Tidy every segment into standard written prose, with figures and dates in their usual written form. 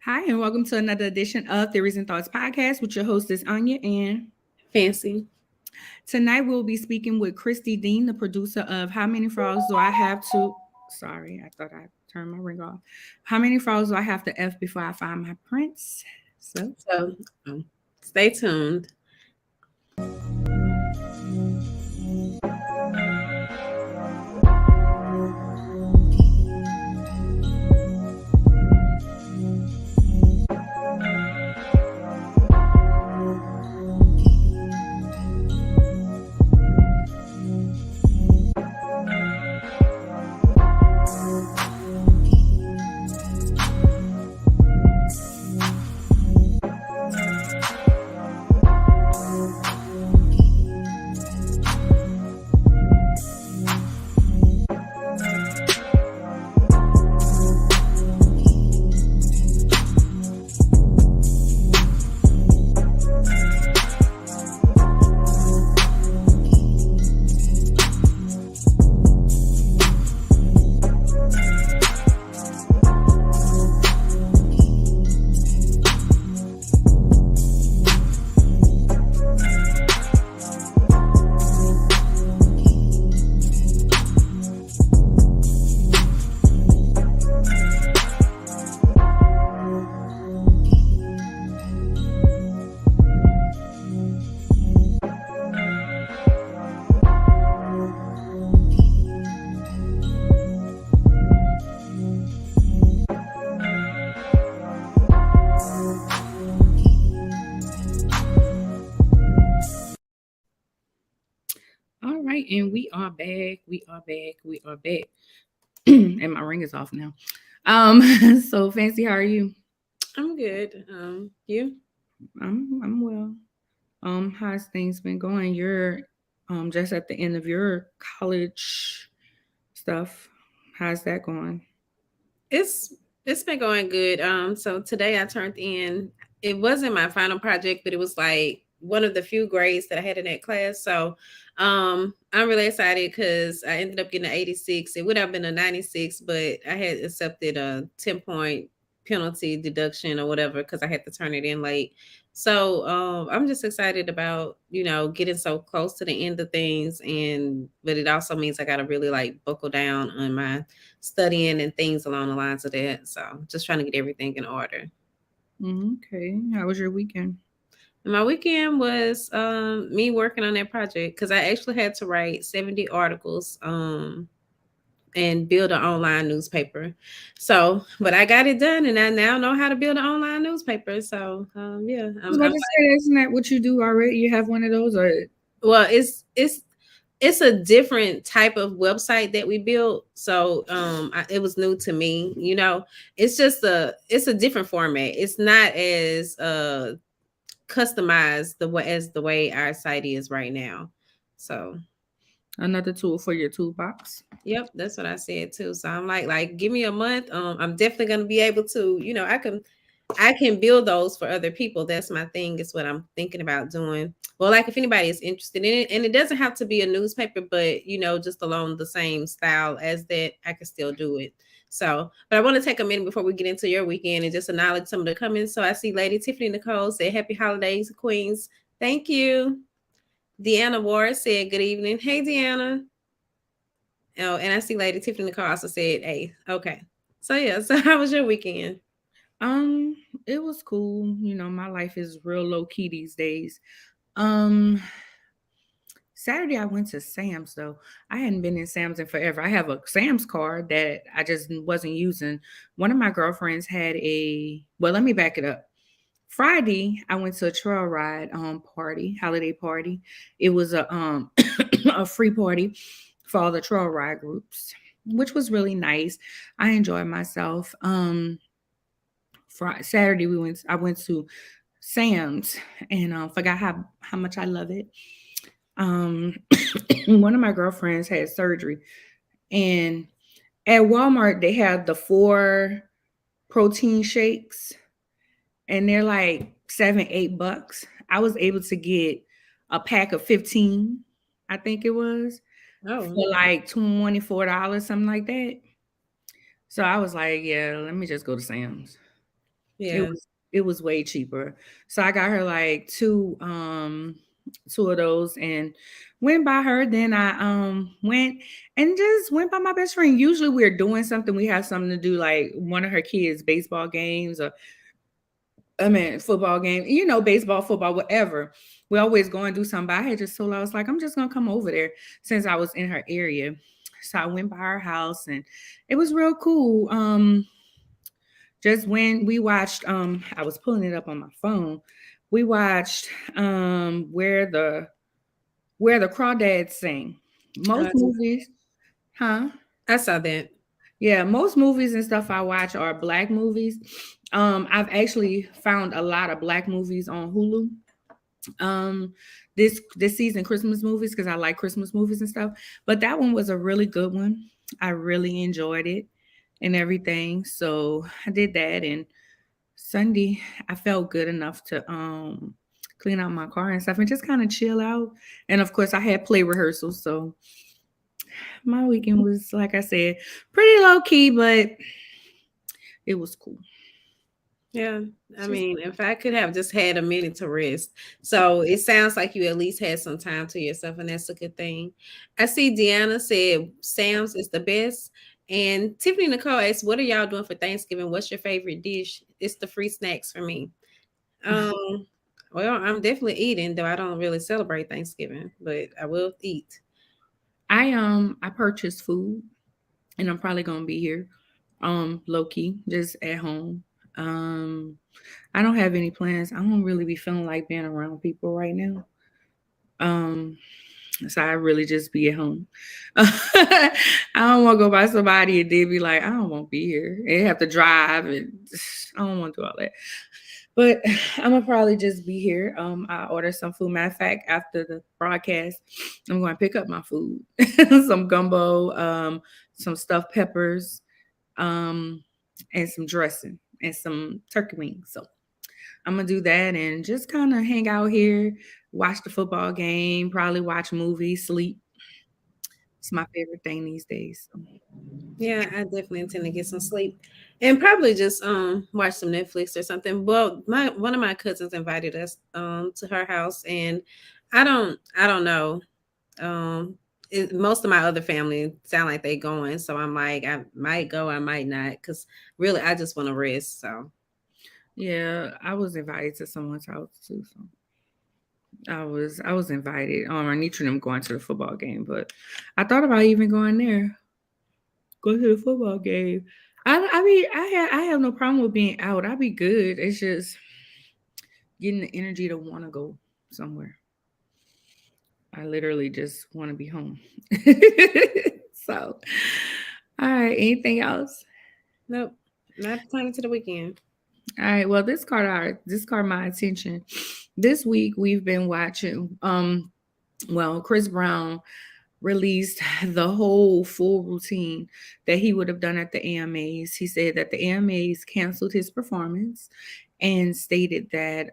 Hi, and welcome to another edition of Theories and Thoughts Podcast with your hostess, Anya. And Fancy. tonight we'll be speaking with Christy Dean, the producer of How Many Frogs Do I Have to? Sorry, I thought I turned my ring off. How many frogs do I have to F before I find my prince? So, So stay tuned. all right, and we are back. We are back. We are back. And my ring is off now. Um, so Fancy, how are you? I'm good. You? I'm well. How's things been going? You're just at the end of your college stuff. How's that going? It's it's been going good. So today I turned in. It wasn't my final project, but it was like one of the few grades that I had in that class. So, I'm really excited because I ended up getting an 86. It would have been a 96, but I had accepted a 10-point penalty deduction or whatever because I had to turn it in late. So, I'm just excited about getting so close to the end of things, and but it also means I got to really like buckle down on my studying and things along the lines of that. So just trying to get everything in order. Okay. How was your weekend? And my weekend was me working on that project because I actually had to write 70 articles and build an online newspaper. So, but I got it done and I now know how to build an online newspaper. So, yeah, I was about to say, isn't that what you do already? You have one of those, or well, it's a different type of website that we built, so it was new to me. It's a different format. It's not as customized the way our site is right now. So another tool for your toolbox? yep, that's what I said too. So I'm like give me a month. I'm definitely gonna be able to, I can build those for other people. That's my thing. Is what I'm thinking about doing. Well, like if anybody is interested in it, and it doesn't have to be a newspaper, but just along the same style as that, I can still do it. So, but I want to take a minute before we get into your weekend and just acknowledge some of the comments. So I see Lady Tiffany Nicole said, "Happy holidays, Queens." Thank you. Deanna Ward said, "Good evening." Hey, Deanna. Oh, and I see Lady Tiffany Nicole also said, "Hey." Okay. So yeah. So how was your weekend? Um, it was cool. My life is real low key these days. Um, Saturday I went to Sam's though. I hadn't been in Sam's in forever. I have a Sam's card that I just wasn't using. One of my girlfriends had a well, let me back it up. Friday, I went to a trail ride party, holiday party. It was a a free party for all the trail ride groups, which was really nice. I enjoyed myself. Friday, Saturday I went to Sam's and forgot how much I love it. Um one of my girlfriends had surgery, and at Walmart they have the 4 protein shakes, and they're like 7, $8. I was able to get a pack of 15, I think it was, Oh, for like $24, something like that. So I was like, yeah, let me just go to Sam's. It Yeah. was way cheaper. So I got her like two of those and went by her. Then I went and just went by my best friend. Usually we're doing something, we have something to do, like one of her kids' baseball games or I mean football game, baseball, football, whatever. We always go and do something. But I had just told her, I was like, I'm just gonna come over there since I was in her area. So I went by her house and it was real cool. Just when we watched, I was pulling it up on my phone. We watched where the crawdads sing. Most Uh, movies, huh? I saw that. Yeah, most movies and stuff I watch are black movies. I've actually found a lot of black movies on Hulu. Um, this season, Christmas movies, because I like Christmas movies and stuff. But that one was a really good one. I really enjoyed it and everything. So I did that, and Sunday I felt good enough to clean out my car and stuff and just kind of chill out. And of course I had play rehearsals, so my weekend was, like I said, pretty low key, but it was cool. Yeah. I Just mean, if I could have just had a minute to rest. So it sounds like you at least had some time to yourself, and that's a good thing. I see Deanna said Sam's is the best. And Tiffany Nicole asked, what are y'all doing for Thanksgiving? What's your favorite dish? It's the free snacks for me. Um, well, I'm definitely eating, though I don't really celebrate Thanksgiving, but I will eat. I purchased food and I'm probably gonna be here. Low key, just at home. Um I don't have any plans. I don't really be feeling like being around people right now. Um So I really just be at home. I don't want to go by somebody and then be like, I don't want to be here. And have to drive and I don't want to do all that. But I'm gonna probably just be here. I ordered some food. Matter of fact, after the broadcast, I'm going to pick up my food, some gumbo, some stuffed peppers, um, and some dressing and some turkey wings. So I'm gonna do that and just kind of hang out here, watch the football game, probably watch movies, sleep. It's my favorite thing these days. So. Yeah, I definitely intend to get some sleep and probably just watch some Netflix or something. Well, my one of my cousins invited us to her house, and I don't know. Most of my other family sound like they going, so I'm like I might go, I might not, because really I just want to rest. So Yeah, I was invited to someone's house too. So I was invited. I need them going to the football game, but I thought about even going there, go to the football game. I mean, I have no problem with being out. I'd be good. It's just getting the energy to want to go somewhere. I literally just want to be home. So, all right. Anything else? nope, not planning to the weekend. All right. Well, this caught my attention. This week we've been watching. Well, Chris Brown released the whole full routine that he would have done at the AMAs. He said that the AMAs canceled his performance and stated that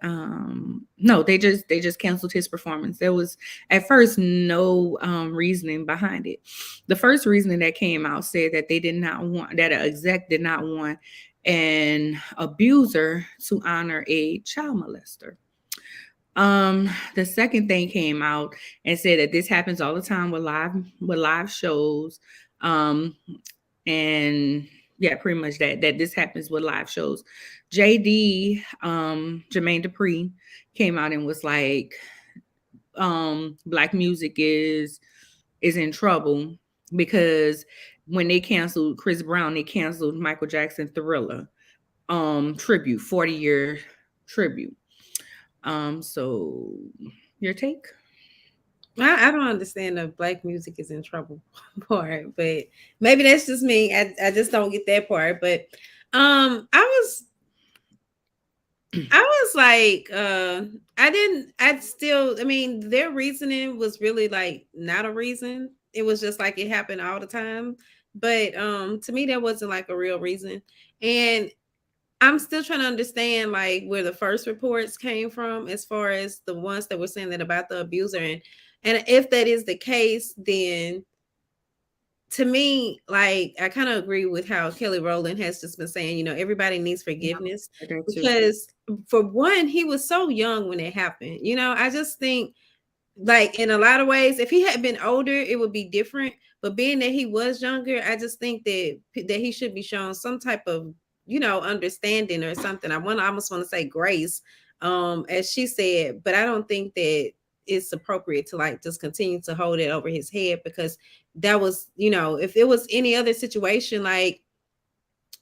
no, they just canceled his performance. There was at first no reasoning behind it. The first reasoning that came out said that they did not want that an exec did not want an abuser to honor a child molester. The second thing came out and said that this happens all the time with live shows. Um, and yeah, pretty much that this happens with live shows. JD, Jermaine Dupri came out and was like, black music is in trouble because when they canceled Chris Brown, they canceled Michael Jackson Thriller tribute, 40-year tribute. So your take? I don't understand the black music is in trouble part, but maybe that's just me. I just don't get that part. But I was like, I mean, their reasoning was really like not a reason. It was just like it happened all the time. But to me, that wasn't like a real reason. And I'm still trying to understand like where the first reports came from, as far as the ones that were saying that about the abuser, and if that is the case, then to me, like, I kind of agree with how Kelly Rowland has just been saying, everybody needs Yeah, forgiveness I do too. because, for one, he was so young when it happened. I just think, like, in a lot of ways, if he had been older, it would be different. But being that he was younger, I just think that he should be shown some type of, understanding or something. I almost want to say grace, as she said, but I don't think that it's appropriate to, like, just continue to hold it over his head, because that was, if it was any other situation, like,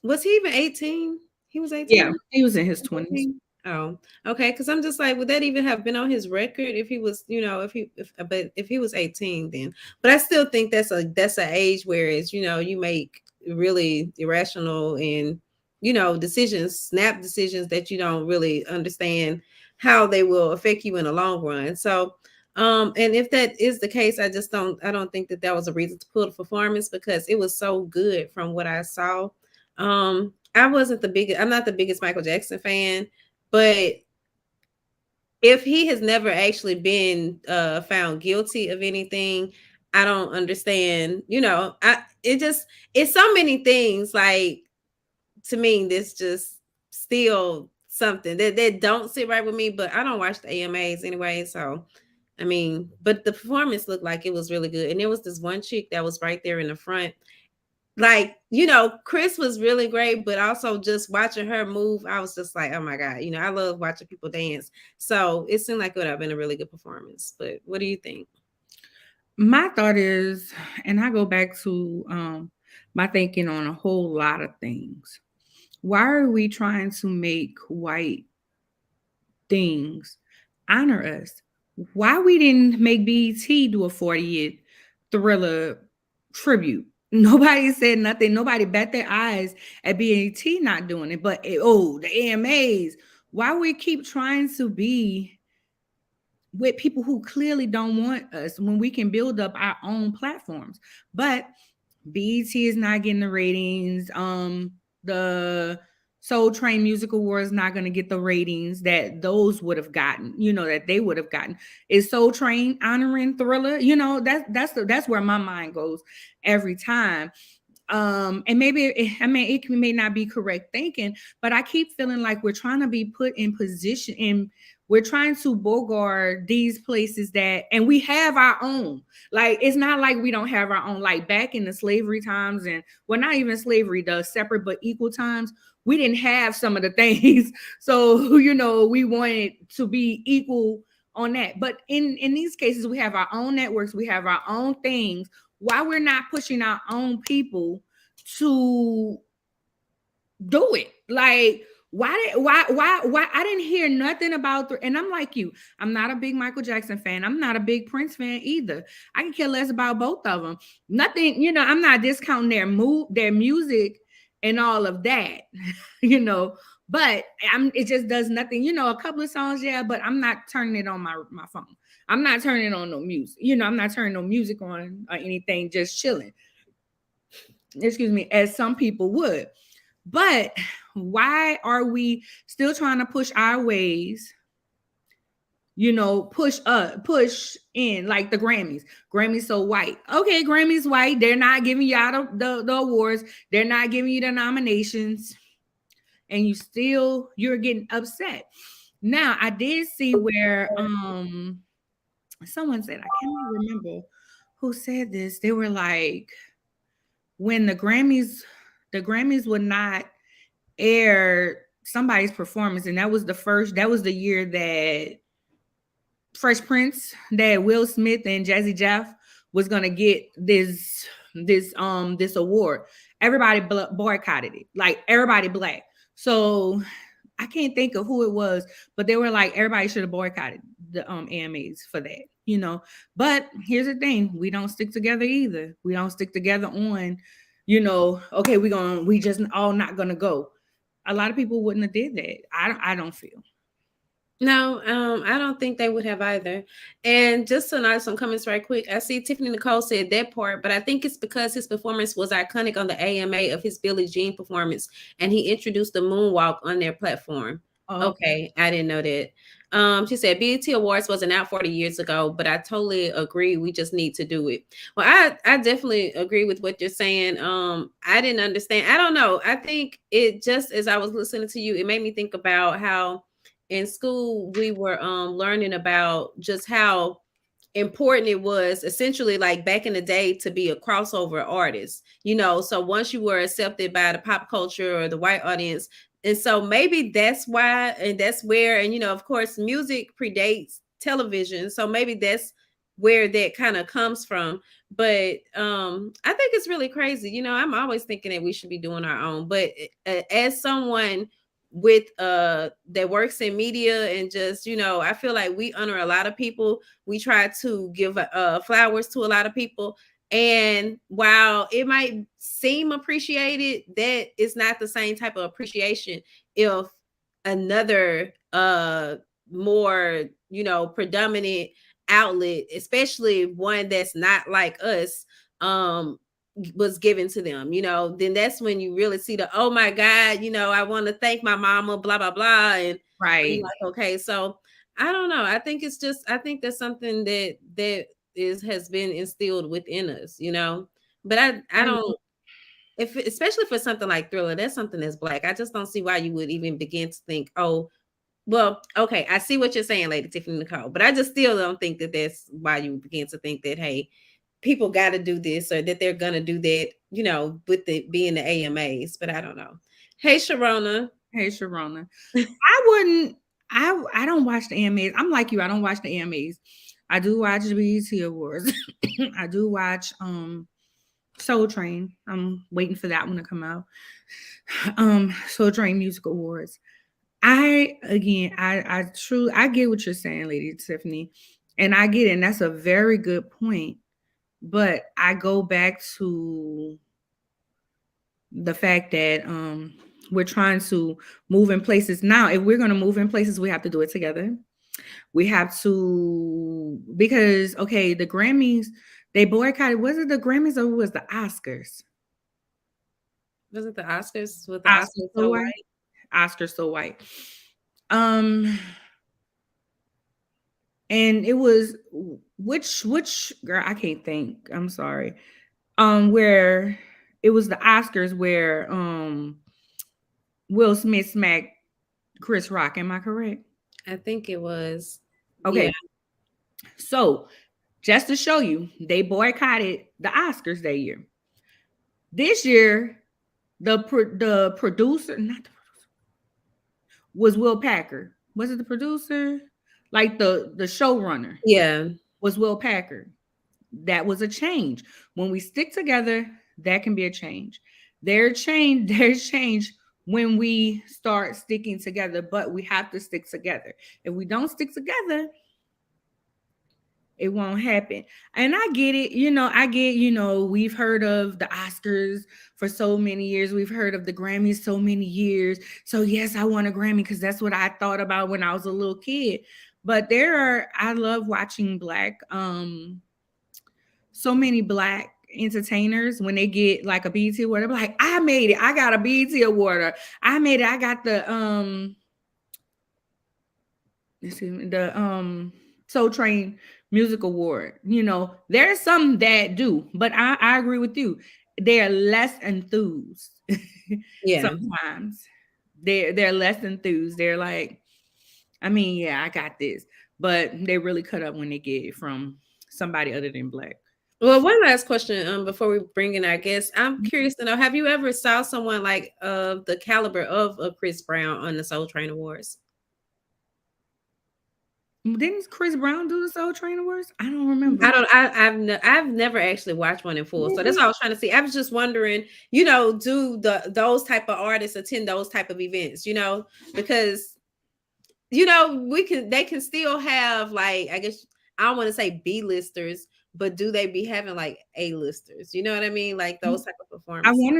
was he even 18? He was Yeah, 18? he was in his 20s. Oh, okay. Because I'm just like, would that even have been on his record if he was, but if he was 18 then? But I still think that's a age where it's, you make really irrational and, decisions, snap decisions that you don't really understand how they will affect you in the long run. So, and if that is the case, I don't think that was a reason to pull the performance, because it was so good from what I saw. I'm not the biggest Michael Jackson fan, but if he has never actually been found guilty of anything, I don't understand. It's so many things, like, to me, this just still something that don't sit right with me. But I don't watch the AMAs anyway, so I mean, but the performance looked like it was really good, and there was this one chick that was right there in the front. Like, Chris was really great, but also just watching her move, I was just like, oh my God, I love watching people dance. So it seemed like it would have been a really good performance. But what do you think? My thought is, and I go back to my thinking on a whole lot of things. Why are we trying to make white things honor us? Why we didn't make BET do a 40th Thriller tribute? Nobody said nothing. Nobody bat their eyes at BET not doing it. But the AMAs. Why we keep trying to be with people who clearly don't want us when we can build up our own platforms? But BET is not getting the ratings. The Soul Train Music Awards not going to get the ratings that those would have gotten. That they would have gotten. Is Soul Train honoring Thriller? That's where my mind goes every time. And maybe it may not be correct thinking, but I keep feeling like we're trying to be put in position, and we're trying to bogart these places and we have our own. Like, it's not like we don't have our own. Like, back in the slavery times, and well, not even slavery, the separate but equal times, we didn't have some of the things. So we wanted to be equal on that. But in these cases, we have our own networks, we have our own things. Why we're not pushing our own people to do it? Like, why I didn't hear nothing about and I'm like you. I'm not a big Michael Jackson fan. I'm not a big Prince fan either. I can care less about both of them. Nothing, I'm not discounting their music and all of that, but it just does nothing. A couple of songs, yeah, but I'm not turning it on my phone. I'm not turning on no music. I'm not turning no music on or anything, just chilling. Excuse me, as some people would. But why are we still trying to push our ways? Push in, like the Grammys. Grammys so white. Okay, Grammys white. They're not giving you out the awards. They're not giving you the nominations. And you're getting upset. Now, I did see where someone said, I cannot remember who said this. They were like, when the Grammys would not air somebody's performance, and that was the year that Fresh Prince, that Will Smith and Jazzy Jeff was gonna get this award. Everybody boycotted it, like everybody black. So I can't think of who it was, but they were like, everybody should have boycotted the AMAs for that. But here's the thing: we don't stick together either. We don't stick together on, okay, we just all not gonna go. A lot of people wouldn't have did that. I don't feel. No, I don't think they would have either. And just to note some comments right quick, I see Tiffany Nicole said that part, but I think it's because his performance was iconic on the AMA of his Billie Jean performance, and he introduced the moonwalk on their platform. Oh, Okay, I didn't know that. She said BET Awards wasn't out 40 years ago, but I totally agree. We just need to do it. Well, I definitely agree with what you're saying. I didn't understand. I don't know. I think it just as I was listening to you, it made me think about how in school we were learning about just how important it was essentially like back in the day to be a crossover artist, so once you were accepted by the pop culture or the white audience. And so maybe that's why, and that's where, and of course music predates television, so maybe that's where that kind of comes from. But I think it's really crazy. I'm always thinking that we should be doing our own, but as someone with that works in media and just I feel like we honor a lot of people. We try to give flowers to a lot of people, and while it might seem appreciated, that is not the same type of appreciation if another more predominant outlet, especially one that's not like us, was given to them, then that's when you really see the, oh my God, I want to thank my mama, blah, blah, blah. And I'm Right. like, okay, so I don't know. I think I think that's something that has been instilled within us, but I don't, if especially for something like Thriller, that's something that's Black. I just don't see why you would even begin to think, oh, well, okay, I see what you're saying, Lady Tiffany Nicole, but I just still don't think that that's why you begin to think that, hey, people got to do this or that they're gonna do that, with the being the AMAs. But I don't know. Hey, Sharona. Hey, Sharona. I wouldn't. I don't watch the AMAs. I'm like you. I don't watch the AMAs. I do watch the BET Awards. I do watch Soul Train. I'm waiting for that one to come out. Soul Train Music Awards. I truly I get what you're saying, Lady Tiffany, and I get it, and that's a very good point. But I go back to the fact that we're trying to move in places now. If we're going to move in places, we have to do it together. We have to, because okay, the Grammys, they boycotted. Was it the Grammys or was the Oscars? Was it the Oscars with the Oscars Oscars so so white. white? Oscars so white. Um, and it was which girl, I can't think. I'm sorry. Where it was the Oscars where Will Smith smacked Chris Rock. Am I correct? I think it was. Yeah. Okay. So just to show you, they boycotted the Oscars that year. This year, the producer, not the producer, was Will Packer. Was it the producer? Like the showrunner Yeah. was Will Packer. That was a change. When we stick together, that can be a change. There's change when we start sticking together, but we have to stick together. If we don't stick together, it won't happen. And I get it. I get, we've heard of the Oscars for so many years. We've heard of the Grammys so many years. So yes, I want a Grammy because that's what I thought about when I was a little kid. But I love watching so many Black entertainers when they get like a BET award. They're like, I made it. I got a BET award. Or, I made it. I got the Soul Train Music Award. There's some that do, but I agree with you. They're less enthused. Yeah. Sometimes they're less enthused. They're like, I mean, yeah, I got this, but they really cut up when they get it from somebody other than Black. Well, one last question before we bring in our guest. I'm curious to know, have you ever saw someone like the caliber of Chris Brown on the Soul Train Awards? Didn't Chris Brown do the Soul Train Awards? I don't remember. I've never actually watched one in full. So that's what I was trying to see. I was just wondering, do those type of artists attend those type of events, because they can still have, like, I guess I don't want to say B-listers, but do they be having like A-listers? You know what I mean? Like those type of I performances. want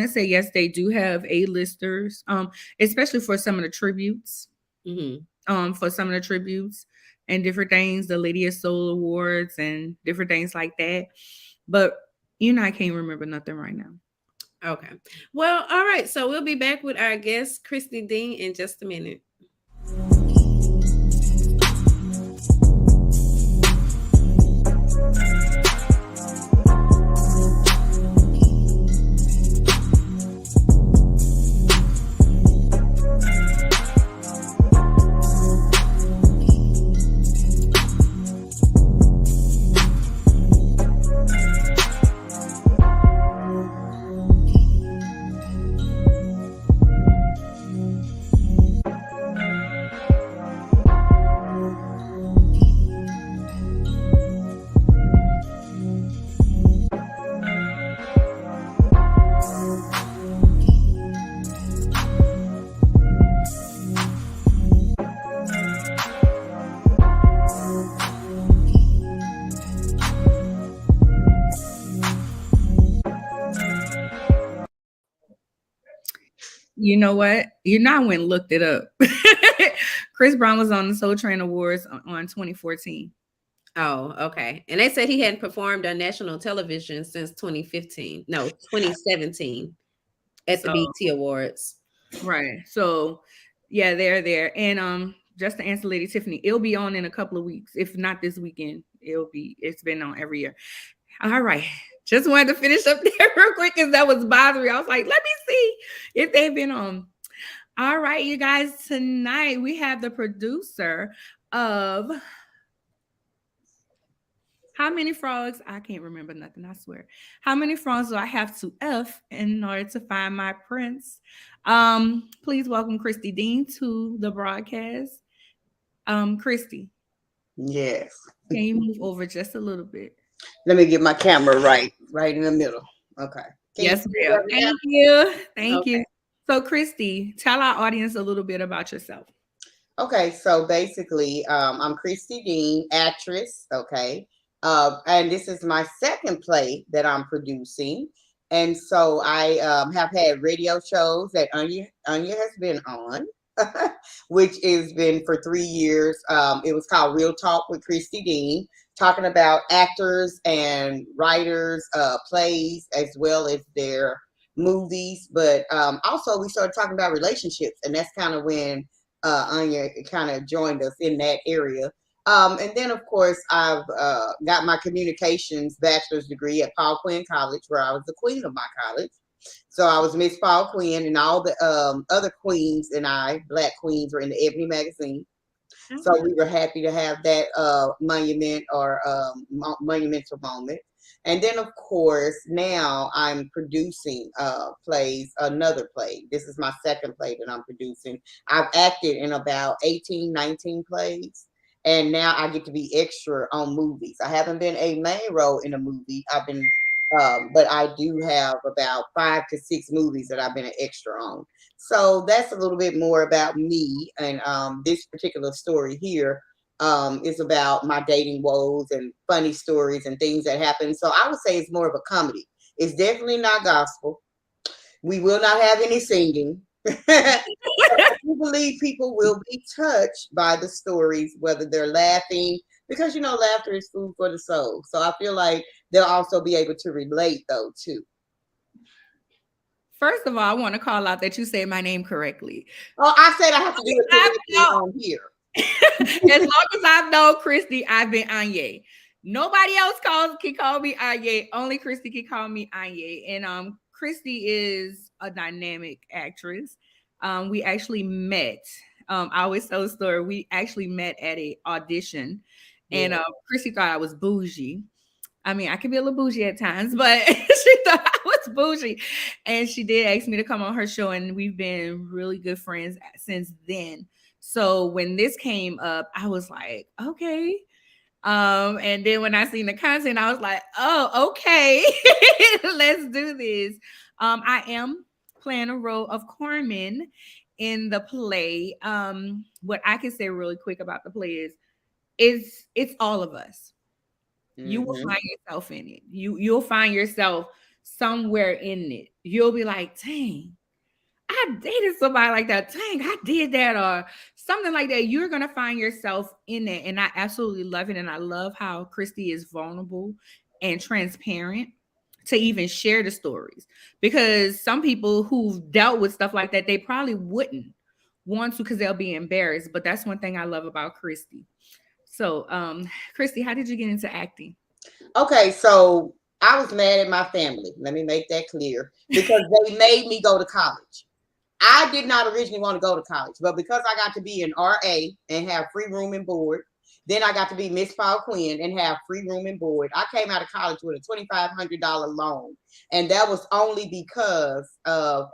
to say yes. They do have A-listers, especially for some of the tributes. For some of the tributes and different things, the Lady of Soul Awards and different things like that. But I can't remember nothing right now. Okay. Well, all right. So we'll be back with our guest, Christy Dean, in just a minute. You know what? You know, I went and looked it up. Chris Brown was on the Soul Train Awards on 2014. Oh, okay. And they said he hadn't performed on national television since 2015. No, 2017 at the So BET Awards. right. So yeah, they're there. And just to answer Lady Tiffany, it'll be on in a couple of weeks. If not this weekend, it's been on every year. All right. Just wanted to finish up there real quick because that was bothering me. I was like, let me see if they've been on. All right, you guys. Tonight we have the producer of How Many Frogs? I can't remember nothing, I swear. How many frogs do I have to F in order to find my prince? Please welcome Christy Dean to the broadcast. Christy, Yes. can you move over just a little bit? Let me get my camera right in the middle. Okay. Can Yes, you see ma'am. that now? Thank you. Thank you. Okay. So, Christy, tell our audience a little bit about yourself. Okay, so basically, I'm Christy Dean, actress. Okay, and this is my second play that I'm producing, and so I have had radio shows that Anya has been on, which has been for 3 years. It was called Real Talk with Christy Dean, talking about actors and writers, plays as well as their movies, but also we started talking about relationships, and that's kind of when Anya kind of joined us in that area. And then, of course, I've got my communications bachelor's degree at Paul Quinn College, where I was the queen of my college. So I was Miss Paul Quinn, and all the other queens and Black queens, were in the Ebony magazine. So we were happy to have that monument or monumental moment. And then, of course, now I'm producing another play. This is my second play that I'm producing. I've acted in about 18, 19 plays. And now I get to be extra on movies. I haven't been a main role in a movie. But I do have about 5 to 6 movies that I've been an extra on. So that's a little bit more about me. And this particular story here is about my dating woes and funny stories and things that happen. So I would say it's more of a comedy. It's definitely not gospel. We will not have any singing. I do believe people will be touched by the stories, whether they're laughing, because laughter is food for the soul. So I feel like they'll also be able to relate though too. First of all, I want to call out that you said my name correctly. Oh, I said I have to do it on here. As long as I know Christy, I've been Anya. Nobody else can call me Anya. Only Christy can call me Anya. And Christy is a dynamic actress. We actually met. I always tell the story. We actually met at a audition, and Christy thought I was bougie. I mean, I can be a little bougie at times, but she thought I was bougie. And she did ask me to come on her show, and we've been really good friends since then. So when this came up, I was like, okay. And then when I seen the content, I was like, oh, okay, let's do this. I am playing a role of Carmen in the play. What I can say really quick about the play is it's all of us. You will find yourself in it. You'll find yourself somewhere in it. You'll be like, dang, I dated somebody like that. Dang, I did that, or something like that. You're gonna find yourself in it. And I absolutely love it. And I love how Christy is vulnerable and transparent to even share the stories. Because some people who've dealt with stuff like that, they probably wouldn't want to because they'll be embarrassed. But that's one thing I love about Christy. So, Christy, how did you get into acting? Okay, so I was mad at my family. Let me make that clear. Because they made me go to college. I did not originally want to go to college, but because I got to be an RA and have free room and board, then I got to be Miss Paul Quinn and have free room and board. I came out of college with a $2,500 loan. And that was only because of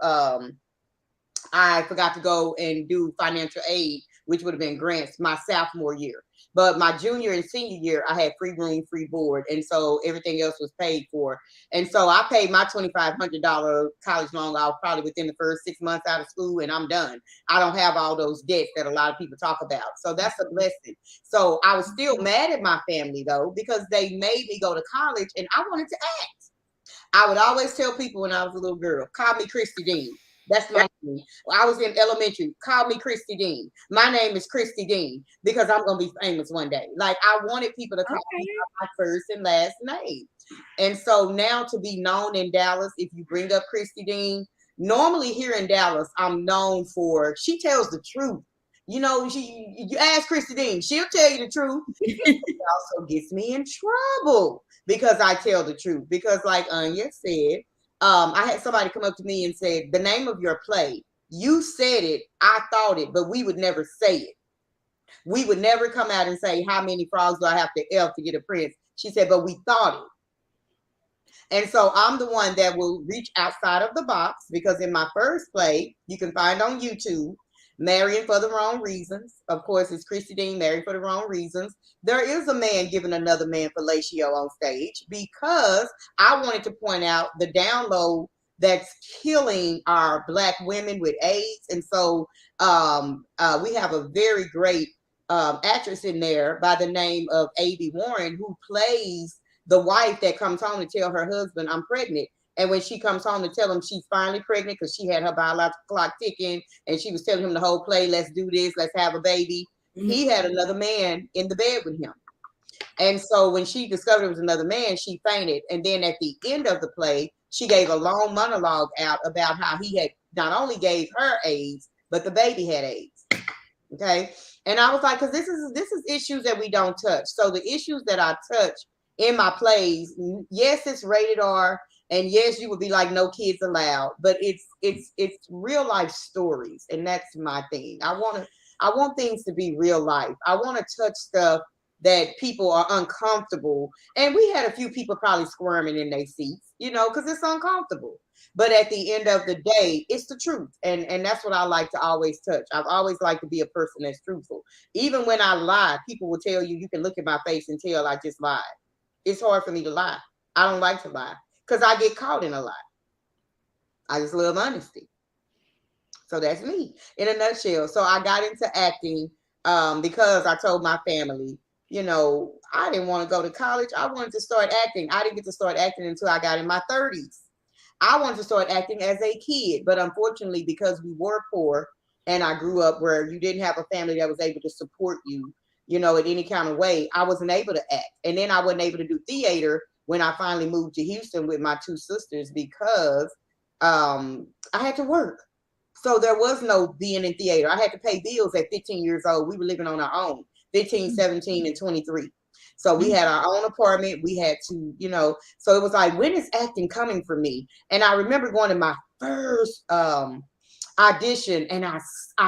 I forgot to go and do financial aid, which would have been grants my sophomore year. But my junior and senior year, I had free room, free board. And so everything else was paid for. And so I paid my $2,500 college loan off probably within the first 6 months out of school, and I'm done. I don't have all those debts that a lot of people talk about. So that's a blessing. So I was still mad at my family, though, because they made me go to college and I wanted to act. I would always tell people when I was a little girl, call me Christy Dean. That's my name. I was in elementary. Call me Christy Dean. My name is Christy Dean because I'm gonna be famous one day. Like I wanted people to call me Okay. by my first and last name. And so now to be known in Dallas, if you bring up Christy Dean, normally here in Dallas, I'm known for she tells the truth. You know, you ask Christy Dean, she'll tell you the truth. It also gets me in trouble because I tell the truth. Because like Anya said, I had somebody come up to me and said, the name of your play, you said it, I thought it, but we would never say it. We would never come out and say, how many frogs do I have to F to get a prince? She said, but we thought it. And so I'm the one that will reach outside of the box because in my first play, you can find on YouTube, Marrying for the Wrong Reasons. Of course, it's Christy Dean, Married for the Wrong Reasons. There is a man giving another man fellatio on stage because I wanted to point out the download that's killing our Black women with AIDS. And so we have a very great actress in there by the name of A.B. Warren who plays the wife that comes home to tell her husband, I'm pregnant. And when she comes home to tell him she's finally pregnant because she had her biological clock ticking and she was telling him the whole play, let's do this, let's have a baby. He had another man in the bed with him. And so when she discovered it was another man, she fainted. And then at the end of the play, she gave a long monologue out about how he had not only gave her AIDS, but the baby had AIDS. Okay. And I was like, because this is issues that we don't touch. So the issues that I touch in my plays, yes, it's rated R. And yes, you would be like, no kids allowed, but it's real life stories, and that's my thing. I want things to be real life. I want to touch stuff that people are uncomfortable, and we had a few people probably squirming in their seats, you know, because it's uncomfortable. But at the end of the day, it's the truth, and that's what I like to always touch. I've always liked to be a person that's truthful. Even when I lie, people will tell you, you can look at my face and tell I just lied. It's hard for me to lie. I don't like to lie. Because I get caught in a lie. I just love honesty. So that's me in a nutshell. So I got into acting because I told my family, you know, I didn't want to go to college. I wanted to start acting. I didn't get to start acting until I got in my 30s. I wanted to start acting as a kid. But unfortunately, because we were poor and I grew up where you didn't have a family that was able to support you, you know, in any kind of way, I wasn't able to act. And then I wasn't able to do theater when I finally moved to Houston with my two sisters because I had to work. So there was no being in theater. I had to pay bills at 15 years old. We were living on our own, 15, 17, and 23. So we had our own apartment. We had to, you know, so it was like, when is acting coming for me? And I remember going to my first audition and I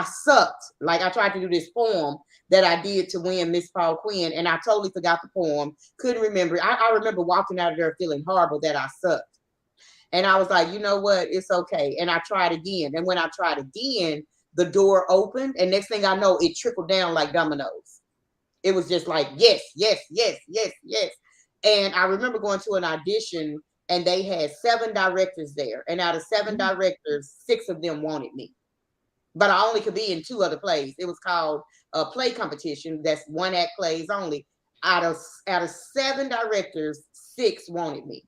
sucked. Like I tried to do this poem that I did to win Miss Paul Quinn, and I totally forgot the poem, couldn't remember. I remember walking out of there feeling horrible that I sucked. And I was like, you know what, it's okay. And I tried again. And when I tried again, the door opened, and next thing I know, it trickled down like dominoes. It was just like, yes, yes, yes, yes, yes. And I remember going to an audition, and they had 7 directors there. And out of 7 directors, 6 of them wanted me. But I only could be in 2 other plays. It was called a play competition. That's 1-act plays only. Out of 7 directors, 6 wanted me.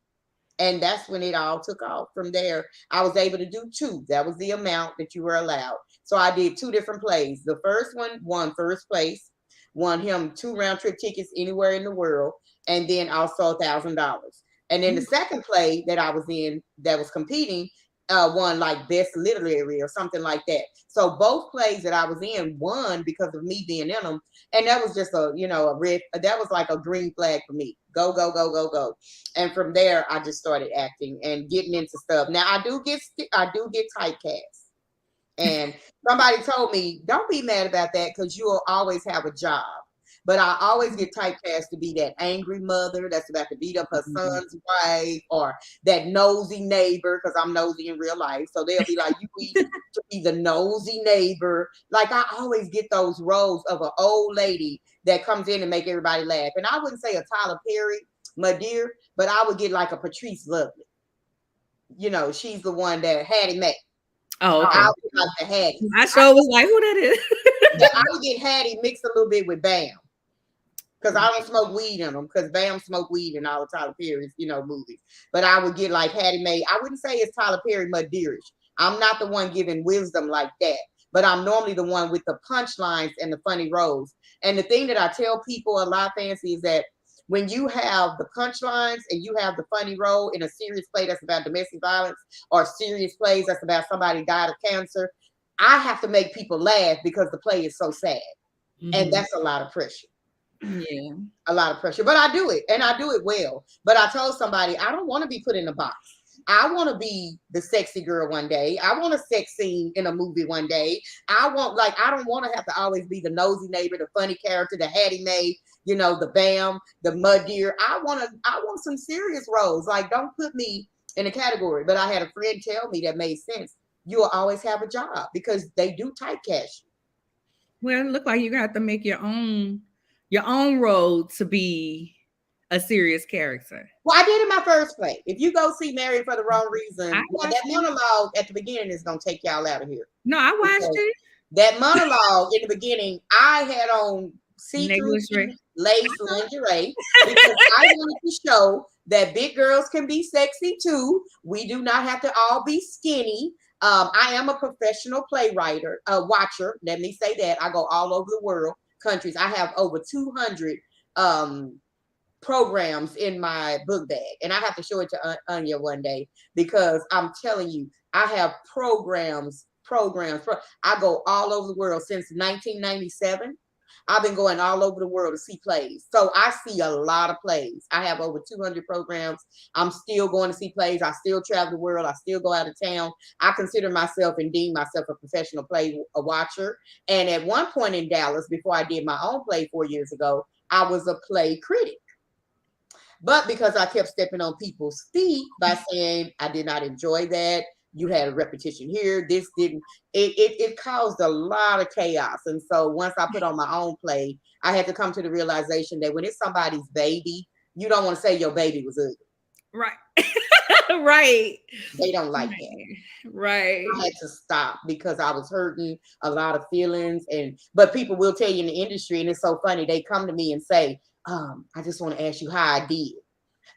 And that's when it all took off. From there, I was able to do 2. That was the amount that you were allowed. So I did 2 different plays. The first one won first place, won him 2 round trip tickets anywhere in the world, and then also $1,000. And then the second play that I was in that was competing won like best literary or something like that. So both plays that I was in won because of me being in them. And that was just a, you know, that was like a green flag for me. Go, go, go, go, go. And from there, I just started acting and getting into stuff. Now I do get typecast. And somebody told me, don't be mad about that because you'll always have a job. But I always get typecast to be that angry mother that's about to beat up her son's wife, or that nosy neighbor, because I'm nosy in real life. So they'll be like, you need to be the nosy neighbor. Like I always get those roles of an old lady that comes in and make everybody laugh. And I wouldn't say a Tyler Perry, my dear, but I would get like a Patrice Lovely. You know, she's the one that Hattie Mae. Oh, okay. I would like the Hattie. My show was like, who that is? Yeah, I would get Hattie mixed a little bit with Bam. Because I don't smoke weed in them, because Bam smoked weed in all the Tyler Perry's, you know, movies. But I would get like Hattie Mae. I wouldn't say it's Tyler Perry, Mud Deerish, I'm not the one giving wisdom like that, but I'm normally the one with the punchlines and the funny roles. And the thing that I tell people a lot, Fancy, is that when you have the punchlines and you have the funny role in a serious play that's about domestic violence, or serious plays that's about somebody died of cancer, I have to make people laugh because the play is so sad. And that's a lot of pressure. Yeah. A lot of pressure. But I do it, and I do it well. But I told somebody, I don't want to be put in a box. I want to be the sexy girl one day. I want a sex scene in a movie one day. I don't want to have to always be the nosy neighbor, the funny character, the Hattie Mae, the Bam, the Mud Deer. I want some serious roles. Like, don't put me in a category. But I had a friend tell me that made sense. You will always have a job because they do typecast you. Well, it look like you're gonna have to make your own role to be a serious character. Well, I did in my first play. If you go see Married for the Wrong Reason, that monologue at the beginning is gonna take y'all out of here. No, I watched it. That monologue in the beginning, I had on see-through lace lingerie because I wanted to show that big girls can be sexy too. We do not have to all be skinny. I am a professional playwright, watcher. Let me say that. I go all over the world, countries. I have over 200 programs in my book bag, and I have to show it to Anya one day because I'm telling you, I have programs. I go all over the world since 1997. I've been going all over the world to see plays. So I see a lot of plays. I have over 200 programs. I'm still going to see plays. I still travel the world. I still go out of town. I consider myself and deem myself a professional play watcher. And at one point in Dallas, before I did my own play 4 years ago, I was a play critic. But because I kept stepping on people's feet by saying I did not enjoy that, you had a repetition here, this didn't, it caused a lot of chaos. And so once I put on my own play, I had to come to the realization that when it's somebody's baby, you don't want to say your baby was ugly. Right. Right. They don't like that. Right. I had to stop because I was hurting a lot of feelings. But people will tell you in the industry, and it's so funny, they come to me and say, I just want to ask you how I did.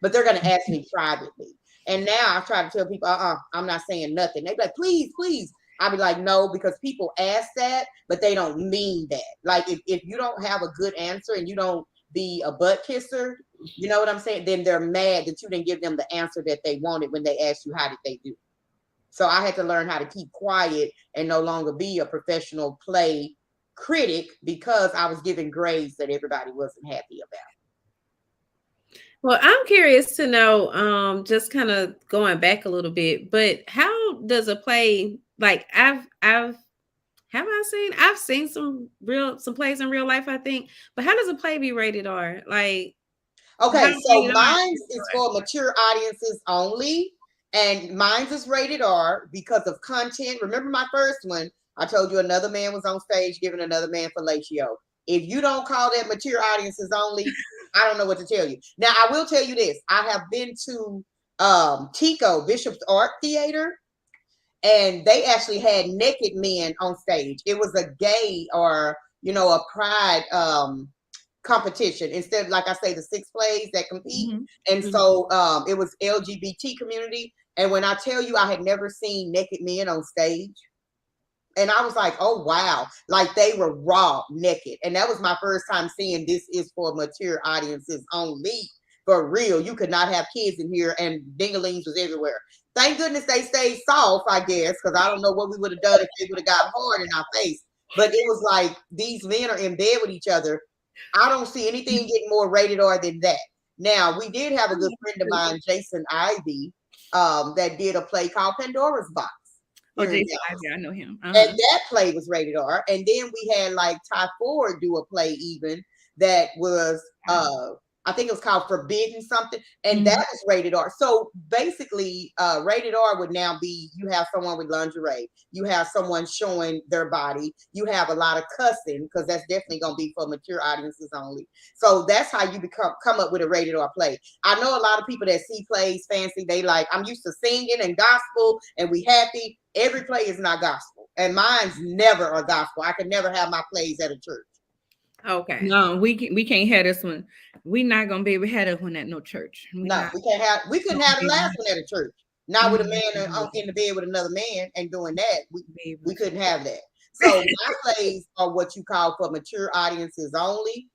But they're going to ask me privately. And now I try to tell people, I'm not saying nothing. They be like, please, please. I'll be like, no, because people ask that, but they don't mean that. Like, if you don't have a good answer and you don't be a butt kisser, you know what I'm saying? Then they're mad that you didn't give them the answer that they wanted when they asked you, how did they do? So I had to learn how to keep quiet and no longer be a professional play critic because I was giving grades that everybody wasn't happy about. Well, I'm curious to know, just kind of going back a little bit, but how does a play, like I've seen some plays in real life, I think, but how does a play be rated R? Like, okay, so mine is for mature audiences only, and mine is rated R because of content. Remember my first one, I told you another man was on stage giving another man fellatio. If you don't call that mature audiences only, I don't know what to tell you. Now, I will tell you this. I have been to Tico, Bishop's Art Theater, and they actually had naked men on stage. It was a gay or, a pride competition instead of, like I say, the 6 plays that compete. Mm-hmm. And so it was LGBT community. And when I tell you I had never seen naked men on stage, and I was like, oh, wow. Like, they were raw, naked. And that was my first time seeing this is for mature audiences only. For real. You could not have kids in here, and dingalings was everywhere. Thank goodness they stayed soft, I guess, because I don't know what we would have done if they would have got hard in our face. But it was like, these men are in bed with each other. I don't see anything getting more rated R than that. Now, we did have a good friend of mine, Jason Ivey, that did a play called Pandora's Box. Oh, Jason Ivey, I know him. And that play was rated R. And then we had like Ty Ford do a play even that was I think it was called Forbidden something, and that was rated R. So basically, rated R would now be you have someone with lingerie, you have someone showing their body, you have a lot of cussing, because that's definitely going to be for mature audiences only. So that's how you come up with a rated R play. I know a lot of people that see plays fancy, they like, I'm used to singing and gospel, and we happy. Every play is not gospel, and mine's never a gospel. I could never have my plays at a church. Okay. No, we can't have this one. We're not gonna be able to have that one at no church. We couldn't have the last one at a church. Not with a man in the bed with another man and doing that. We couldn't have that. So my plays are what you call for mature audiences only.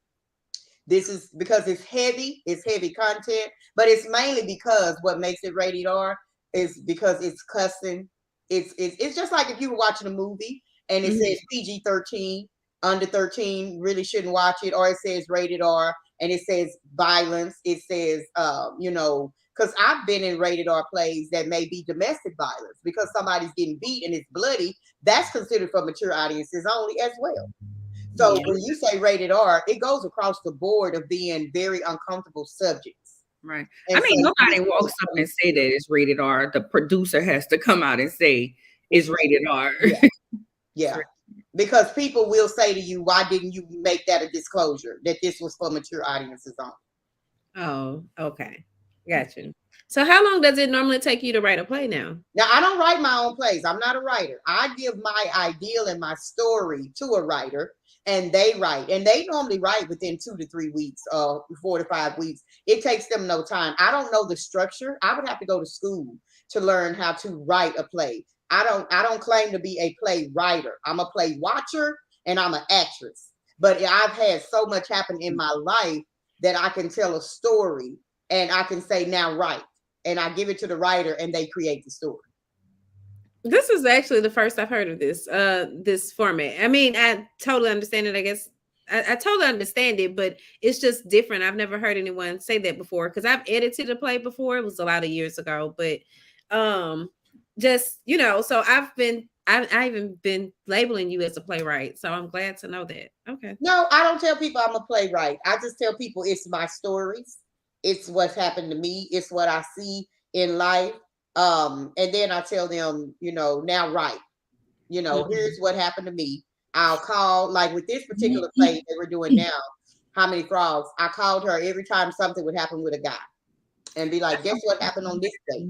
This is because it's heavy content, but it's mainly because what makes it rated R is because it's cussing. It's just like if you were watching a movie and it says PG-13, under 13 really shouldn't watch it, or it says rated R and it says violence. It says, because I've been in rated R plays that may be domestic violence because somebody's getting beat and it's bloody. That's considered for mature audiences only as well. So when you say rated R, it goes across the board of being very uncomfortable subjects. Right. And I mean, nobody walks up and say that it's rated R. The producer has to come out and say it's rated R. Yeah. Because people will say to you, why didn't you make that a disclosure that this was for mature audiences only? Oh, okay. Gotcha. So how long does it normally take you to write a play now? Now, I don't write my own plays. I'm not a writer. I give my ideal and my story to a writer and they write. And they normally write within 2 to 3 weeks, 4 to 5 weeks. It takes them no time. I don't know the structure. I would have to go to school to learn how to write a play. I don't claim to be a play writer. I'm a play watcher and I'm an actress. But I've had so much happen in my life that I can tell a story and I can say, now write. And I give it to the writer and they create the story. This is actually the first I've heard of this format. I mean, I totally understand it. I guess I totally understand it, but it's just different. I've never heard anyone say that before because I've edited a play before. It was a lot of years ago, but just, so I've even been labeling you as a playwright. So I'm glad to know that. Okay. No, I don't tell people I'm a playwright. I just tell people it's my stories. It's what's happened to me. It's what I see in life. And then I tell them, now write, here's what happened to me. I'll call, like with this particular play that we're doing now, How Many Frogs, I called her every time something would happen with a guy and be like, guess what happened on this day?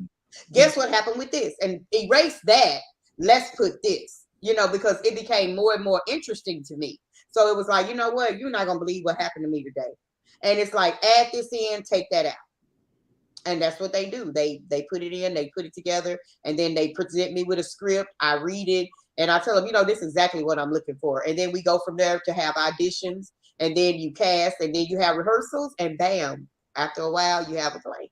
Guess what happened with this? And erase that. Let's put this, because it became more and more interesting to me. So it was like, you know what? You're not going to believe what happened to me today. And it's like, add this in, take that out. And that's what they do. They put it in, they put it together, and then they present me with a script. I read it, and I tell them, this is exactly what I'm looking for. And then we go from there to have auditions, and then you cast, and then you have rehearsals, and bam, after a while, you have a play.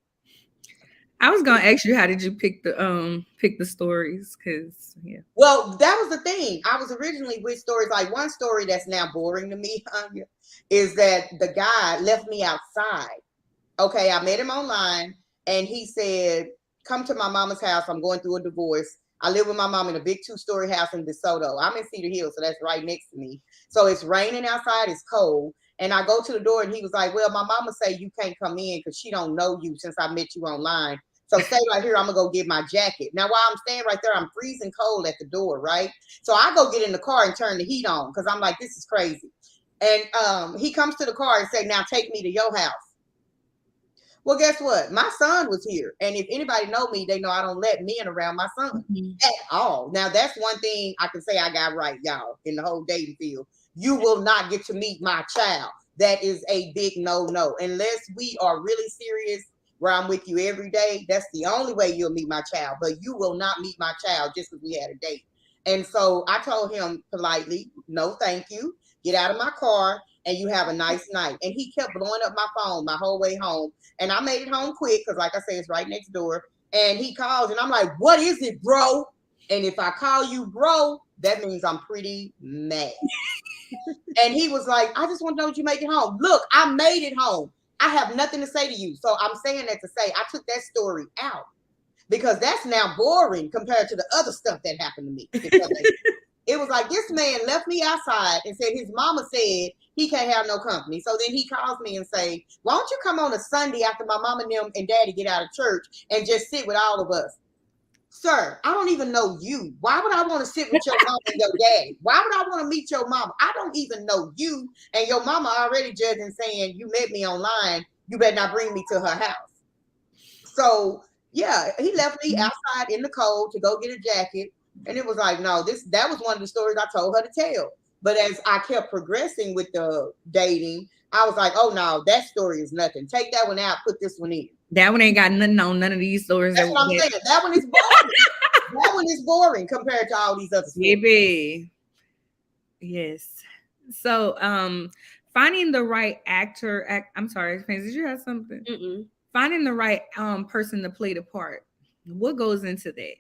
I was gonna ask you, how did you pick the stories? Because well, that was the thing. I was originally with stories. Like one story that's now boring to me, is that the guy left me outside. Okay, I met him online and he said, come to my mama's house. I'm going through a divorce. I live with my mom in a big 2-story house in DeSoto. I'm in Cedar Hill, so that's right next to me. So it's raining outside, it's cold. And I go to the door and he was like, well, my mama say you can't come in because she don't know you since I met you online. So stay right here, I'm gonna go get my jacket. Now while I'm staying right there, I'm freezing cold at the door, right? So I go get in the car and turn the heat on because I'm like, this is crazy. And he comes to the car and say, now take me to your house. Well, guess what? My son was here. And if anybody know me, they know I don't let men around my son at all. Now, that's one thing I can say I got right, y'all, in the whole dating field. You will not get to meet my child. That is a big no-no. Unless we are really serious, where I'm with you every day, that's the only way you'll meet my child. But you will not meet my child just because we had a date. And so I told him politely, no, thank you. Get out of my car. And you have a nice night. And he kept blowing up my phone my whole way home. And I made it home quick because, like I said, it's right next door. And he calls and I'm like, what is it, bro? And if I call you bro, that means I'm pretty mad. And he was like, I just want to know that you make it home. Look, I made it home. I have nothing to say to you. So I'm saying that to say I took that story out because that's now boring compared to the other stuff that happened to me. It was like this man left me outside and said his mama said he can't have no company. So then he calls me and say, why don't you come on a Sunday after my mama and them and daddy get out of church and just sit with all of us? Sir, I don't even know you. Why would I want to sit with your mama and your daddy? Why would I want to meet your mama? I don't even know you. And your mama already judging saying you met me online. You better not bring me to her house. So yeah, he left me outside in the cold to go get a jacket. And it was like, no, that was one of the stories I told her to tell. But as I kept progressing with the dating, I was like, oh no, that story is nothing. Take that one out, put this one in. That one ain't got nothing on none of these stories. That's what I'm saying. That one is boring. That one is boring compared to all these other stories. Baby. Yes. So, finding the right actor. I'm sorry, did you have something? Mm-mm. Finding the right person to play the part. What goes into that?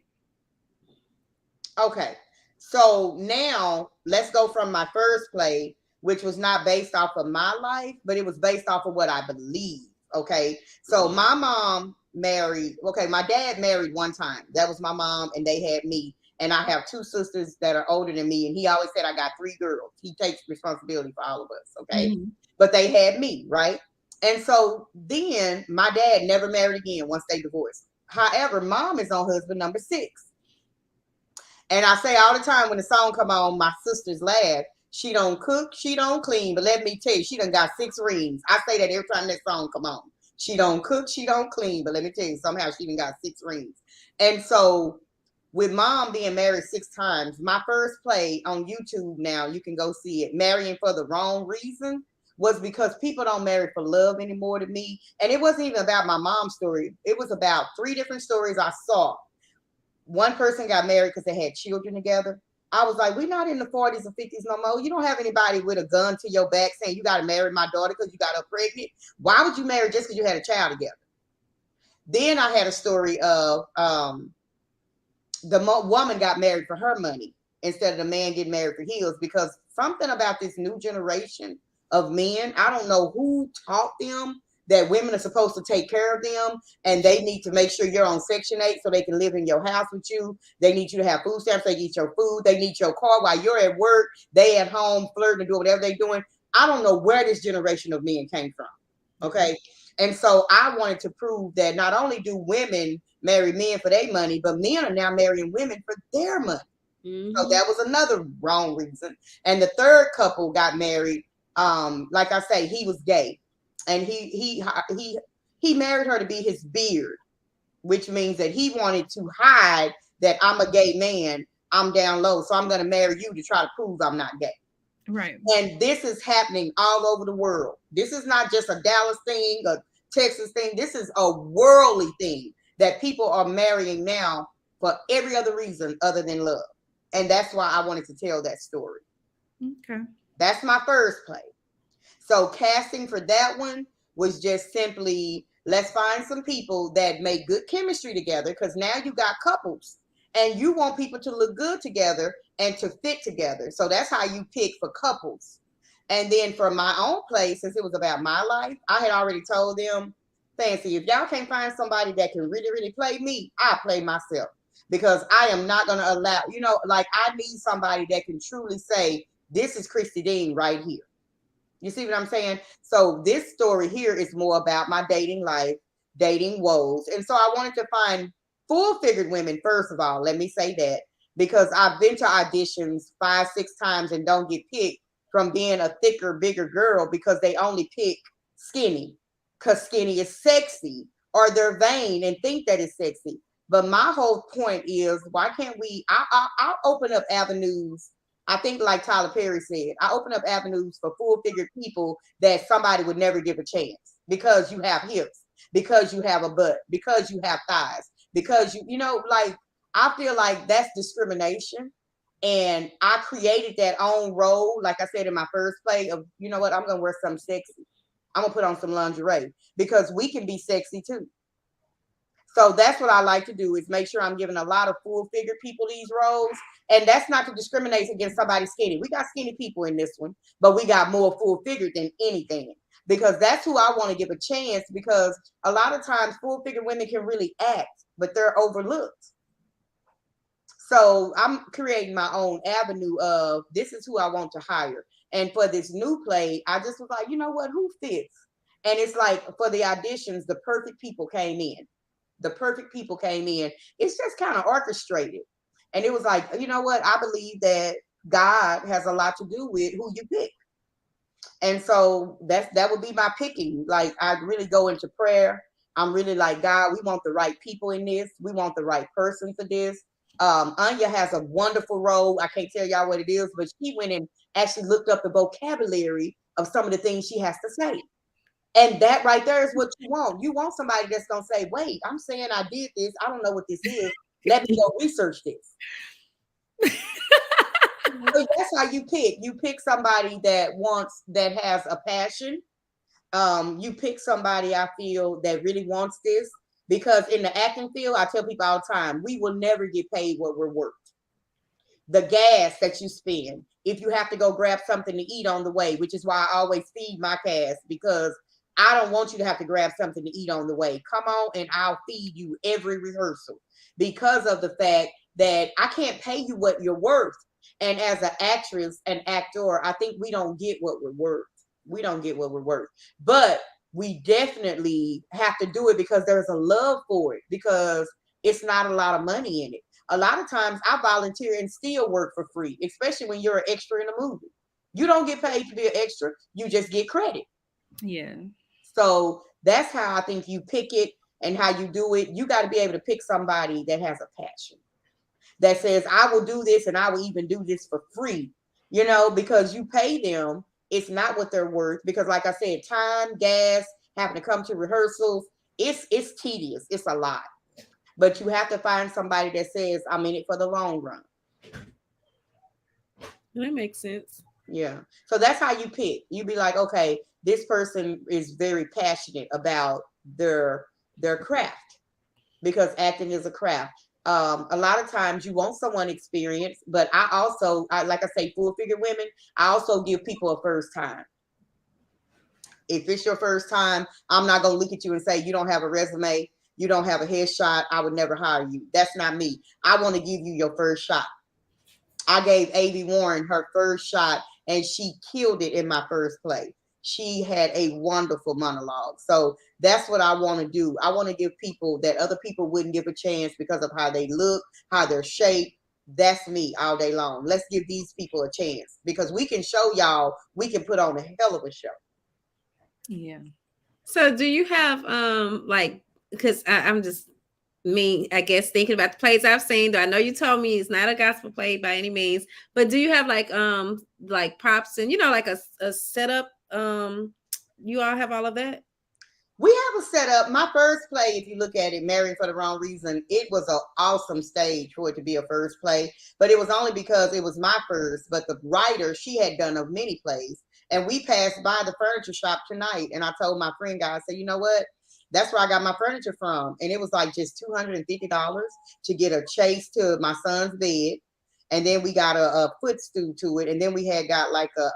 Okay. So now let's go from my first play, which was not based off of my life, but it was based off of what I believe. Okay. So my mom married, okay, my dad married one time. That was my mom, and they had me. And I have two sisters that are older than me. And he always said I got three girls. He takes responsibility for all of us. Okay. Mm-hmm. But they had me, right? And so then my dad never married again once they divorced. However, mom is on husband number 6. And I say all the time when the song come on, my sisters laugh. She don't cook, she don't clean, but let me tell you, she done got 6 rings. I say that every time that song come on. She don't cook, she don't clean, but let me tell you, somehow she done got 6 rings. And so with mom being married 6 times, my first play on YouTube now, you can go see it, Marrying for the Wrong Reason, was because people don't marry for love anymore to me. And it wasn't even about my mom's story. It was about 3 different stories I saw. One person got married because they had children together. I was like, we're not in the 40s or 50s no more. You don't have anybody with a gun to your back saying you got to marry my daughter because you got her pregnant. Why would you marry just because you had a child together? Then I had a story of the woman got married for her money instead of the man getting married for his, because something about this new generation of men, I don't know who taught them that women are supposed to take care of them, and they need to make sure you're on Section 8 so they can live in your house with you. They need you to have food stamps. They eat your food. They need your car while you're at work. They at home flirting and doing whatever they're doing. I don't know where this generation of men came from. Okay. And so I wanted to prove that not only do women marry men for their money, but men are now marrying women for their money. Mm-hmm. So that was another wrong reason. And the third couple got married. Like I say, he was gay. And he married her to be his beard, which means that he wanted to hide that I'm a gay man. I'm down low, so I'm going to marry you to try to prove I'm not gay. Right. And this is happening all over the world. This is not just a Dallas thing, a Texas thing. This is a worldly thing that people are marrying now for every other reason other than love. And that's why I wanted to tell that story. Okay. That's my first play. So casting for that one was just simply, let's find some people that make good chemistry together, because now you got couples and you want people to look good together and to fit together. So that's how you pick for couples. And then for my own play, since it was about my life, I had already told them, Fancy, if y'all can't find somebody that can really, really play me, I'll play myself, because I am not going to allow, like I need somebody that can truly say, this is Christy Dean right here. You see what I'm saying? So this story here is more about my dating life, dating woes. And so I wanted to find full-figured women, first of all, let me say that, because I've been to auditions 5, 6 times and don't get picked from being a thicker, bigger girl, because they only pick skinny, because skinny is sexy, or they're vain and think that it's sexy. But my whole point is, why can't we, I'll open up avenues. I think like Tyler Perry said, I open up avenues for full-figured people that somebody would never give a chance, because you have hips, because you have a butt, because you have thighs, because like, I feel like that's discrimination. And I created that own role, like I said in my first play, of, you know what, I'm going to wear something sexy. I'm going to put on some lingerie, because we can be sexy too. So that's what I like to do, is make sure I'm giving a lot of full-figured people these roles. And that's not to discriminate against somebody skinny. We got skinny people in this one, but we got more full-figured than anything, because that's who I want to give a chance, because a lot of times full-figured women can really act, but they're overlooked. So I'm creating my own avenue of, this is who I want to hire. And for this new play, I just was like, you know what, who fits? And it's like, for the auditions, the perfect people came in. The perfect people came in. It's just kind of orchestrated. And it was like, you know what? I believe that God has a lot to do with who you pick. And so that would be my picking. Like, I really go into prayer. I'm really like, God, we want the right people in this. We want the right person for this. Anya has a wonderful role. I can't tell y'all what it is, but she went and actually looked up the vocabulary of some of the things she has to say. And that right there is what you want. You want somebody that's going to say, wait, I'm saying I did this. I don't know what this is. Let me go research this. So that's how you pick. You pick somebody that has a passion. You pick somebody, I feel, that really wants this. Because in the acting field, I tell people all the time, we will never get paid what we're worth. The gas that you spend, if you have to go grab something to eat on the way, which is why I always feed my cast, because I don't want you to have to grab something to eat on the way. Come on and I'll feed you every rehearsal, because of the fact that I can't pay you what you're worth. And as an actress and actor, I think we don't get what we're worth. We don't get what we're worth. But we definitely have to do it because there's a love for it, because it's not a lot of money in it. A lot of times I volunteer and still work for free, especially when you're an extra in a movie. You don't get paid to be an extra. You just get credit. Yeah. So that's how I think you pick it and how you do it. You got to be able to pick somebody that has a passion, that says, I will do this and I will even do this for free, because you pay them. It's not what they're worth, because like I said, time, gas, having to come to rehearsals, it's tedious. It's a lot. But you have to find somebody that says, I'm in it for the long run. That makes sense. Yeah. So that's how you pick. You be like, okay, this person is very passionate about their craft, because acting is a craft. A lot of times you want someone experienced, but I like I say, full figure women, I also give people a first time. If it's your first time, I'm not going to look at you and say, you don't have a resume, you don't have a headshot, I would never hire you. That's not me. I want to give you your first shot. I gave Avi Warren her first shot and she killed it in my first play. She had a wonderful monologue. So that's what I want to do. I want to give people that other people wouldn't give a chance because of how they look, how they're shaped. That's me all day long. Let's give these people a chance, because we can show y'all, we can put on a hell of a show. Yeah. So do you have because I'm just I guess thinking about the plays I've seen, though I know you told me it's not a gospel play by any means, but do you have like props and like a setup? You all have all of that? We have a setup. My first play, if you look at it, Married for the Wrong Reason, it was an awesome stage for it to be a first play, but it was only because it was my first. But the writer, she had done of many plays, and we passed by the furniture shop tonight, and I told my friend guy, I said, you know what? That's where I got my furniture from. And it was like just $250 to get a chase to my son's bed. And then we got a footstool to it. And then we had got like a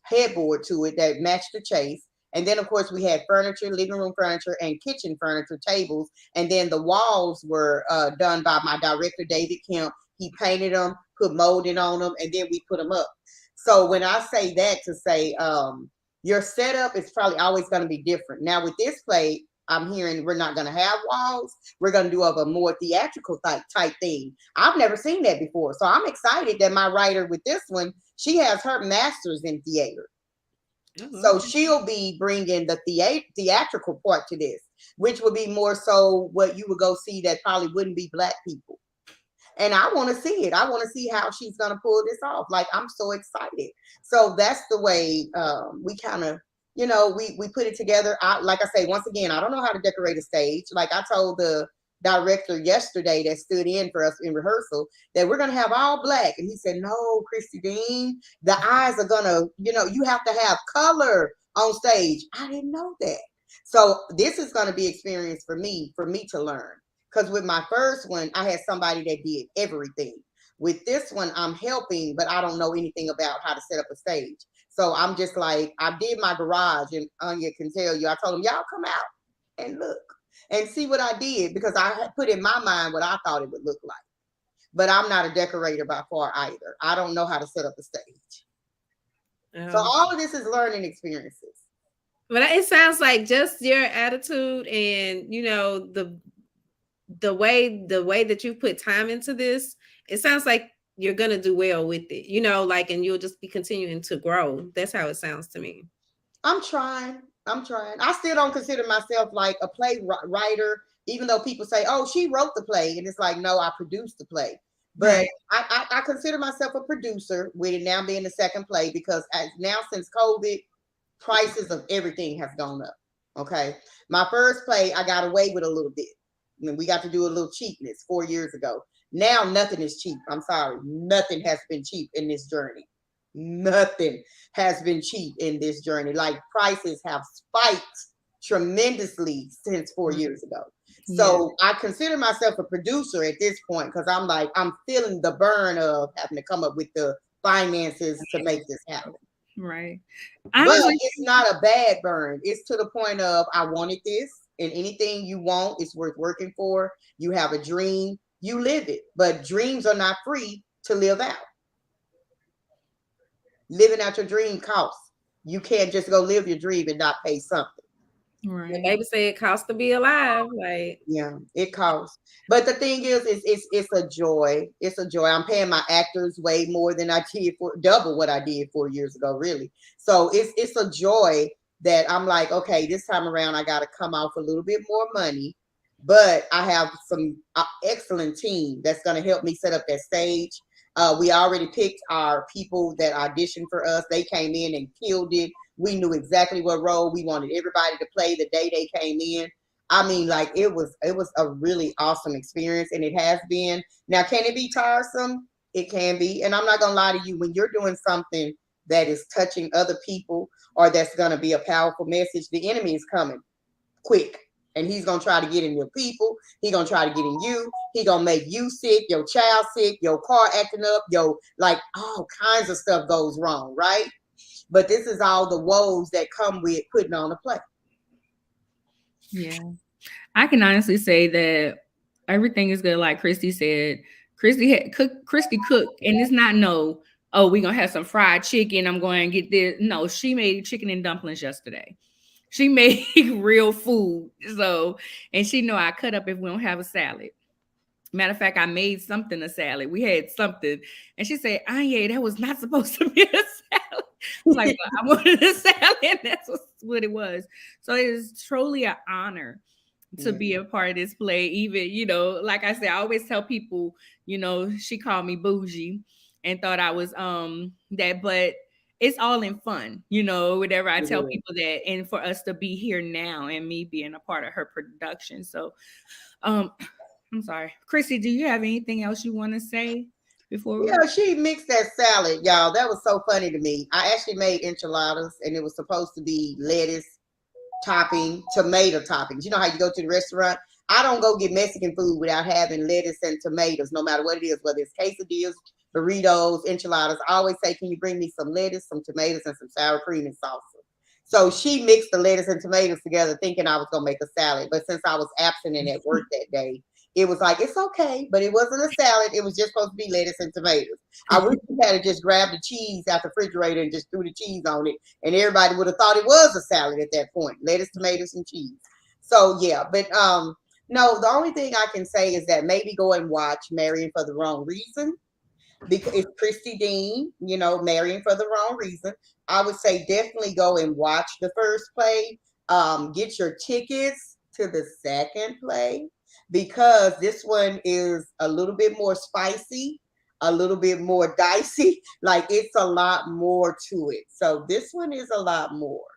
headboard to it that matched the chase. And then, of course, we had furniture, living room furniture, and kitchen furniture, tables. And then the walls were done by my director, David Kemp. He painted them, put molding on them, and then we put them up. So when I say that, to say your setup is probably always going to be different. Now, with this play, I'm hearing we're not going to have walls. We're going to do a more theatrical type thing. I've never seen that before. So I'm excited that my writer with this one, she has her master's in theater. Mm-hmm. So she'll be bringing the theatrical part to this, which would be more so what you would go see that probably wouldn't be Black people. And I want to see it. I want to see how she's going to pull this off. Like, I'm so excited. So that's the way we kind of, we put it together. Like I say, once again, I don't know how to decorate a stage. Like I told the director yesterday that stood in for us in rehearsal that we're going to have all Black. And he said, no, Christy Dean, the eyes are going to, you have to have color on stage. I didn't know that. So this is going to be experience for me to learn. Because with my first one, I had somebody that did everything. With this one, I'm helping, but I don't know anything about how to set up a stage. So I'm just like, I did my garage, and Anya can tell you, I told them, y'all come out and look and see what I did, because I had put in my mind what I thought it would look like. But I'm not a decorator by far either. I don't know how to set up a stage. So all of this is learning experiences. But it sounds like just your attitude and, the way that you put time into this, it sounds like you're going to do well with it, and you'll just be continuing to grow. That's how it sounds to me. I'm trying. I still don't consider myself like a play writer, even though people say, oh, she wrote the play. And it's like, no, I produced the play. But Right. I consider myself a producer with it now being the second play because now since COVID, prices of everything has gone up. Okay. My first play, I got away with a little bit. I mean, we got to do a little cheapness 4 years ago. Now nothing is cheap. I'm sorry. Nothing has been cheap in this journey. Nothing has been cheap in this journey. Like prices have spiked tremendously since 4 years ago. Yeah. So I consider myself a producer at this point because I'm like, I'm feeling the burn of having to come up with the finances to make this happen. Right. But Honestly, it's not a bad burn. It's to the point of I wanted this, and anything you want is worth working for. You have a dream, you live it. But dreams are not free to live out. Living out your dream costs. You can't just go live your dream and not pay something. The right. baby said it costs to be alive. Like, Yeah, it costs. But the thing is, it's a joy. It's a joy. I'm paying my actors way more than I did for double what I did 4 years ago, really. So it's a joy that I'm like, okay, this time around I got to come off a little bit more money, but I have some excellent team that's going to help me set up that stage. We already picked our people that auditioned for us. They came in and killed it. We knew exactly what role we wanted everybody to play the day they came in. I mean, like it was a really awesome experience, and it has been. Now, can it be tiresome? It can be, and I'm not gonna lie to you. When you're doing something that is touching other people or that's gonna be a powerful message, the enemy is coming quick, and he's gonna try to get in your people. He's gonna try to get in you. He gonna make you sick, your child sick, your car acting up, your like all kinds of stuff goes wrong, right? But this is all the woes that come with putting on a play. Yeah. I can honestly say that everything is good. Like Christy said, Christy cooked, and it's not no, oh, we gonna have some fried chicken. I'm going to get this. No, she made chicken and dumplings yesterday. She made real food. So, and she know I cut up if we don't have a salad. Matter of fact, I made something a salad. We had something, and she said, "Anya, that was not supposed to be a salad." I was like, "Well, I wanted a salad, and that's what it was." So it is truly an honor to Yeah. be a part of this play. Even, like I said, I always tell people, she called me bougie and thought I was that, but it's all in fun, whenever I tell Yeah. people that, and for us to be here now and me being a part of her production. So um I'm sorry. Chrissy, do you have anything else you want to say before we? Yeah, she mixed that salad, y'all. That was so funny to me. I actually made enchiladas, and it was supposed to be lettuce topping, tomato toppings. You know how you go to the restaurant? I don't go get Mexican food without having lettuce and tomatoes, no matter what it is, whether it's quesadillas, burritos, enchiladas. I always say, can you bring me some lettuce, some tomatoes, and some sour cream and salsa? So she mixed the lettuce and tomatoes together, thinking I was going to make a salad. But since I was absent and at work that day, it was like, it's okay, but it wasn't a salad. It was just supposed to be lettuce and tomatoes. I wish we had just grabbed the cheese out the refrigerator and just threw the cheese on it, and everybody would have thought it was a salad at that point. Lettuce, tomatoes, and cheese. So yeah, but no, the only thing I can say is that maybe go and watch Marrying for the Wrong Reason, because it's Christy Dean, Marrying for the Wrong Reason. I would say definitely go and watch the first play. Get your tickets to the second play, because this one is a little bit more spicy, a little bit more dicey. Like it's a lot more to it. So this one is a lot more.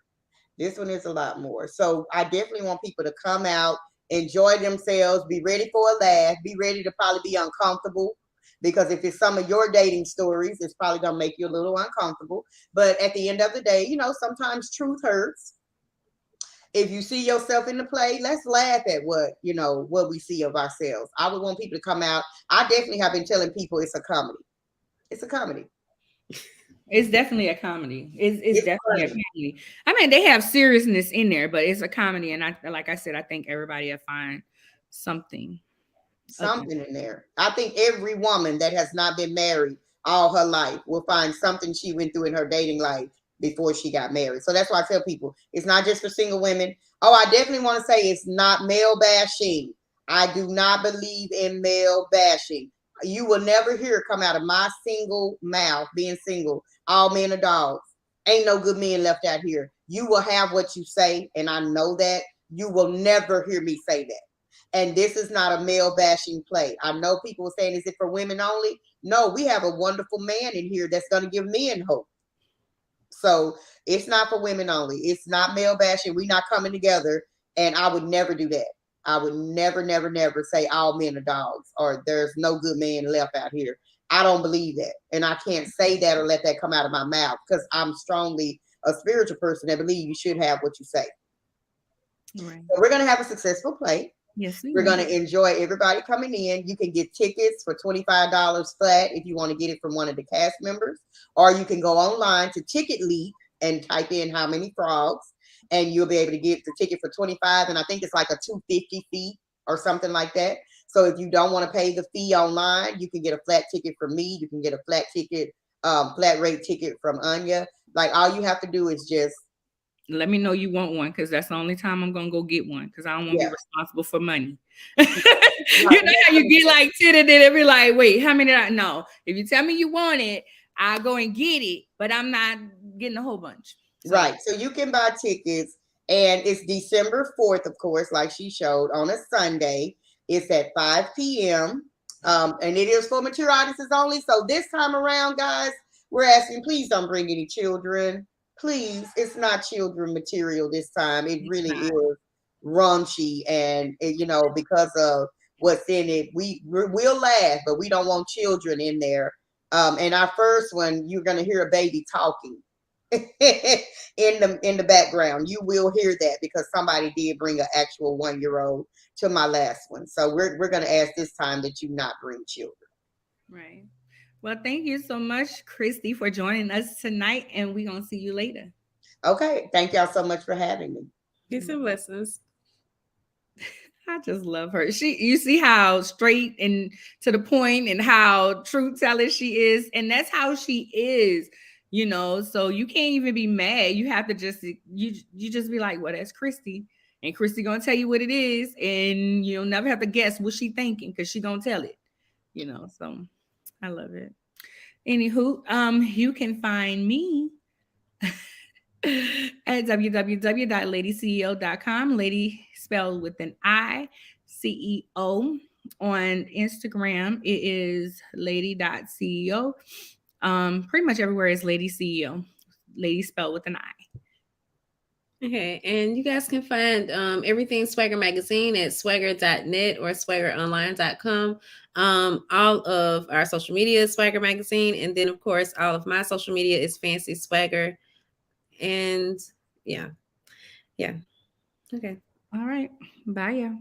This one is a lot more. So I definitely want people to come out, enjoy themselves, be ready for a laugh, be ready to probably be uncomfortable. Because if it's some of your dating stories, it's probably going to make you a little uncomfortable. But at the end of the day, sometimes truth hurts. If you see yourself in the play, let's laugh at what we see of ourselves. I would want people to come out. I definitely have been telling people it's a comedy. It's a comedy. It's definitely a comedy. It's It's definitely a funny. comedy. I mean, they have seriousness in there, but it's a comedy, and like I said, I think everybody will find something. Something in there. I think every woman that has not been married all her life will find something she went through in her dating life before she got married. So that's why I tell people it's not just for single women. Oh, I definitely want to say it's not male bashing. I do not believe in male bashing. You will never hear it come out of my single mouth, being single, all men are dogs. Ain't no good men left out here. You will have what you say, and I know that. You will never hear me say that. And this is not a male bashing play. I know people are saying, is it for women only? No, we have a wonderful man in here that's going to give men hope. So it's not for women only. It's not male bashing. We're not coming together. And I would never do that. I would never, never, never say all men are dogs or there's no good man left out here. I don't believe that. And I can't say that or let that come out of my mouth because I'm strongly a spiritual person that believe you should have what you say. Right. So we're going to have a successful play. Yes, we're going to enjoy everybody coming in. You can get tickets for $25 flat if you want to get it from one of the cast members, or you can go online to Ticket Leap and type in how many frogs, and you'll be able to get the ticket for $25. And I think it's like a $250 fee or something like that. So if you don't want to pay the fee online, you can get a flat ticket from me. You can get a flat ticket, flat rate ticket from Anya. Like all you have to do is just let me know you want one, because that's the only time I'm gonna go get one, because I don't want to be responsible for money. You know how you get like and then every like, wait, how many did I know? If you tell me you want it, I'll go and get it, but I'm not getting a whole bunch. So. Right. So you can buy tickets, and it's December 4th, of course, like she showed, on a Sunday. It's at 5 p.m. And it is for mature audiences only. So this time around, guys, we're asking, please don't bring any children. Please, it's not children material this time. It really is raunchy, and because of what's in it, we'll laugh, but we don't want children in there. And our first one, you're gonna hear a baby talking in the background. You will hear that because somebody did bring an actual 1-year-old to my last one. So we're gonna ask this time that you not bring children. Right. Well, thank you so much, Christy, for joining us tonight, and we're going to see you later. Okay. Thank y'all so much for having me. Peace and blessings. I just love her. You see how straight and to the point and how truth-telling she is, and that's how she is, so you can't even be mad. You have to just, you just be like, well, that's Christy, and Christy going to tell you what it is, and you'll never have to guess what she thinking because she going to tell it, so I love it. Anywho, you can find me at www.ladyceo.com, lady spelled with an I, CEO. On Instagram, it is lady.ceo. Pretty much everywhere is Lady CEO, lady spelled with an I. Okay, and you guys can find everything Swagger Magazine at swagger.net or swaggeronline.com. All of our social media is Swagger Magazine, and then of course all of my social media is Fancy Swagger. And yeah. Okay. All right. Bye, y'all.